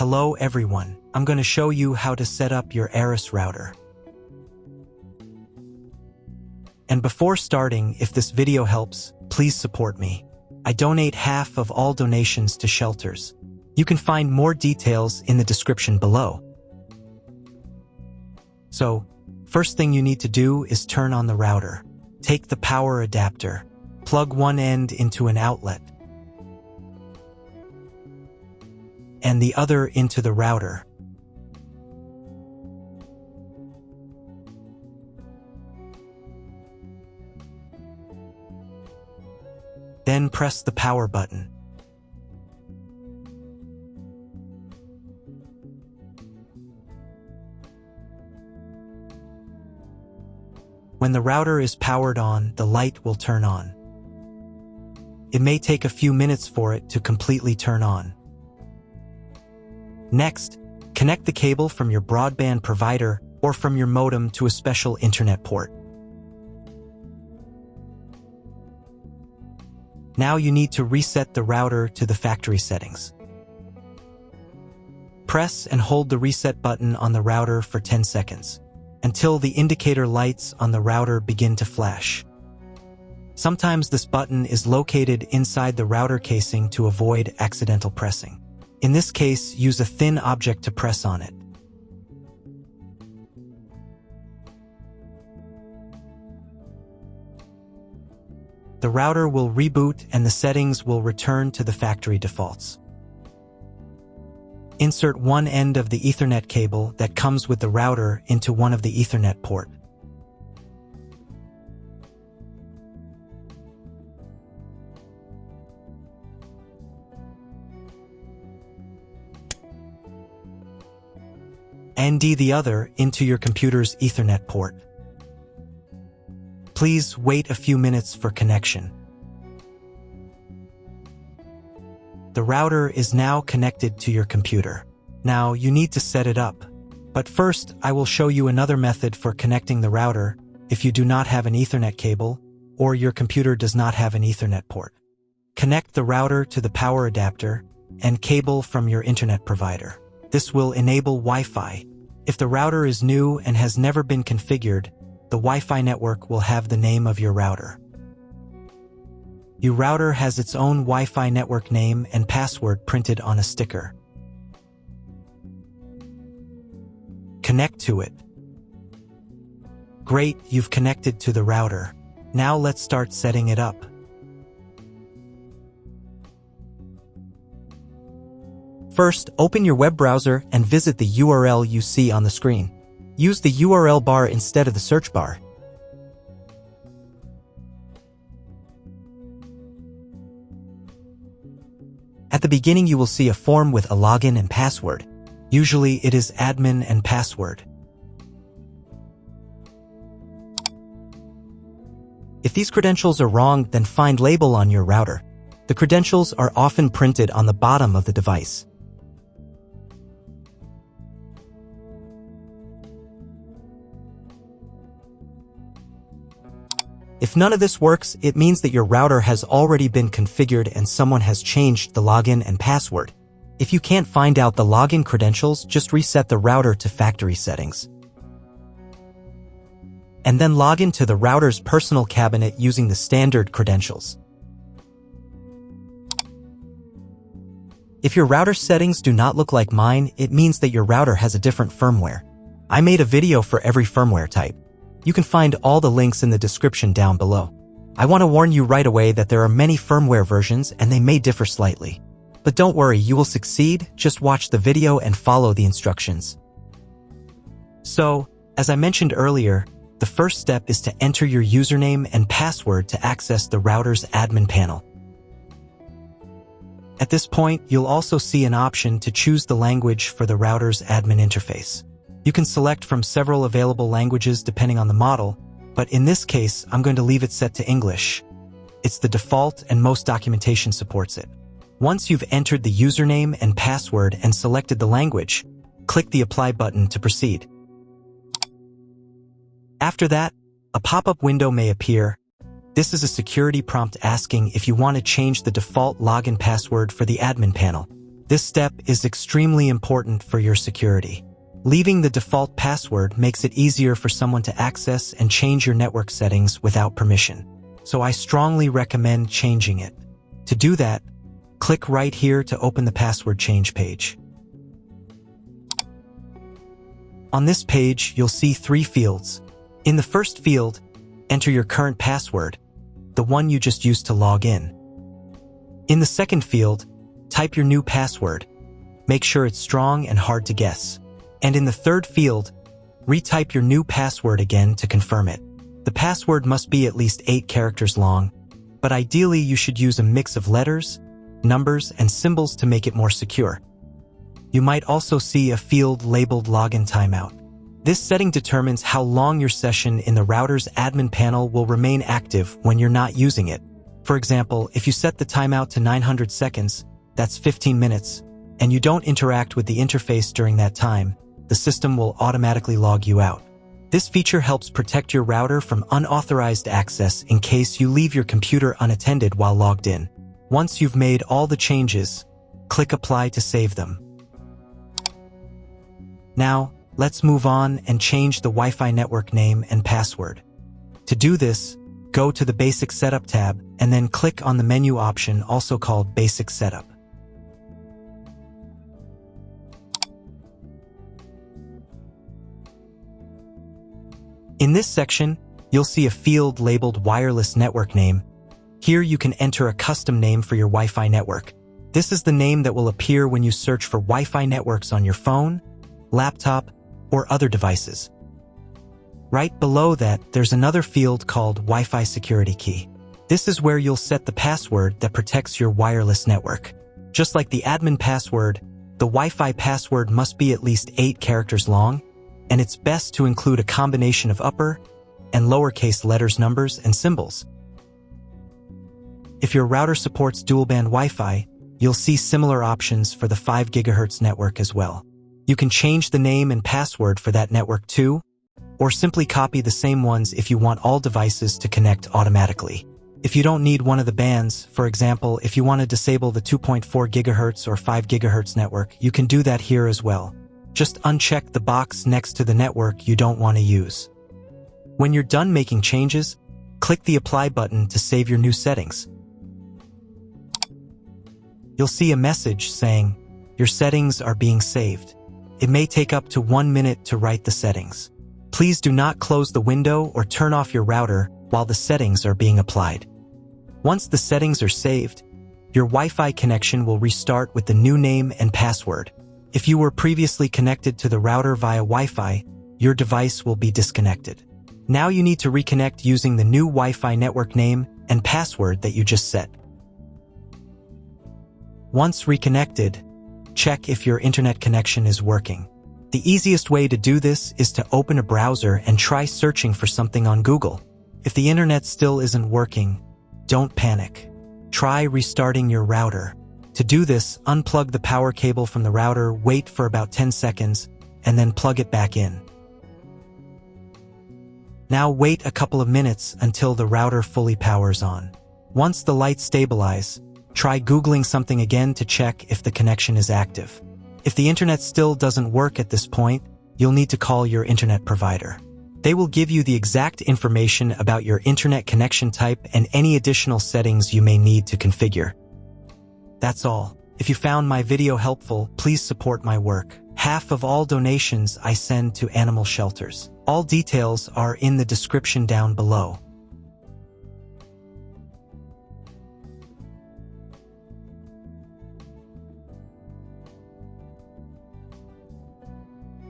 Hello everyone, I'm going to show you how to set up your Arris router. And before starting, if this video helps, please support me. I donate half of all donations to shelters. You can find more details in the description below. So, first thing you need to do is turn on the router. Take the power adapter, plug one end into an outlet, and the other into the router. Then press the power button. When the router is powered on, the light will turn on. It may take a few minutes for it to completely turn on. Next, connect the cable from your broadband provider or from your modem to a special internet port. Now you need to reset the router to the factory settings. Press and hold the reset button on the router for 10 seconds, until the indicator lights on the router begin to flash. Sometimes this button is located inside the router casing to avoid accidental pressing. In this case, use a thin object to press on it. The router will reboot and the settings will return to the factory defaults. Insert one end of the Ethernet cable that comes with the router into one of the Ethernet port. And the other into your computer's Ethernet port. Please wait a few minutes for connection. The router is now connected to your computer. Now you need to set it up. But first, I will show you another method for connecting the router if you do not have an Ethernet cable or your computer does not have an Ethernet port. Connect the router to the power adapter and cable from your internet provider. This will enable Wi-Fi. If the router is new and has never been configured, the Wi-Fi network will have the name of your router. Your router has its own Wi-Fi network name and password printed on a sticker. Connect to it. Great, you've connected to the router. Now let's start setting it up. First, open your web browser and visit the URL you see on the screen. Use the URL bar instead of the search bar. At the beginning, you will see a form with a login and password. Usually, it is admin and password. If these credentials are wrong, then find label on your router. The credentials are often printed on the bottom of the device. If none of this works, it means that your router has already been configured and someone has changed the login and password. If you can't find out the login credentials, just reset the router to factory settings. And then log into the router's personal cabinet using the standard credentials. If your router settings do not look like mine, it means that your router has a different firmware. I made a video for every firmware type. You can find all the links in the description down below. I want to warn you right away that there are many firmware versions and they may differ slightly. But don't worry, you will succeed, just watch the video and follow the instructions. So, as I mentioned earlier, the first step is to enter your username and password to access the router's admin panel. At this point, you'll also see an option to choose the language for the router's admin interface. You can select from several available languages depending on the model, but in this case, I'm going to leave it set to English. It's the default and most documentation supports it. Once you've entered the username and password and selected the language, click the Apply button to proceed. After that, a pop-up window may appear. This is a security prompt asking if you want to change the default login password for the admin panel. This step is extremely important for your security. Leaving the default password makes it easier for someone to access and change your network settings without permission. So I strongly recommend changing it. To do that, click right here to open the password change page. On this page, you'll see 3 fields. In the first field, enter your current password, the one you just used to log in. In the second field, type your new password. Make sure it's strong and hard to guess. And in the third field, retype your new password again to confirm it. The password must be at least 8 characters long, but ideally you should use a mix of letters, numbers, and symbols to make it more secure. You might also see a field labeled Login Timeout. This setting determines how long your session in the router's admin panel will remain active when you're not using it. For example, if you set the timeout to 900 seconds, that's 15 minutes, and you don't interact with the interface during that time, the system will automatically log you out. This feature helps protect your router from unauthorized access in case you leave your computer unattended while logged in. Once you've made all the changes, click Apply to save them. Now, let's move on and change the Wi-Fi network name and password. To do this, go to the Basic Setup tab and then click on the menu option also called Basic Setup. In this section, you'll see a field labeled Wireless Network Name. Here you can enter a custom name for your Wi-Fi network. This is the name that will appear when you search for Wi-Fi networks on your phone, laptop, or other devices. Right below that, there's another field called Wi-Fi Security Key. This is where you'll set the password that protects your wireless network. Just like the admin password, the Wi-Fi password must be at least 8 characters long, and it's best to include a combination of upper and lowercase letters, numbers, and symbols. If your router supports dual-band Wi-Fi, you'll see similar options for the 5 GHz network as well. You can change the name and password for that network too, or simply copy the same ones if you want all devices to connect automatically. If you don't need one of the bands, for example, if you want to disable the 2.4 GHz or 5 GHz network, you can do that here as well. Just uncheck the box next to the network you don't want to use. When you're done making changes, click the Apply button to save your new settings. You'll see a message saying, "Your settings are being saved." It may take up to 1 minute to write the settings. Please do not close the window or turn off your router while the settings are being applied. Once the settings are saved, your Wi-Fi connection will restart with the new name and password. If you were previously connected to the router via Wi-Fi, your device will be disconnected. Now you need to reconnect using the new Wi-Fi network name and password that you just set. Once reconnected, check if your internet connection is working. The easiest way to do this is to open a browser and try searching for something on Google. If the internet still isn't working, don't panic. Try restarting your router. To do this, unplug the power cable from the router, wait for about 10 seconds, and then plug it back in. Now wait a couple of minutes until the router fully powers on. Once the lights stabilize, try Googling something again to check if the connection is active. If the internet still doesn't work at this point, you'll need to call your internet provider. They will give you the exact information about your internet connection type and any additional settings you may need to configure. That's all. If you found my video helpful, please support my work. Half of all donations I send to animal shelters. All details are in the description down below.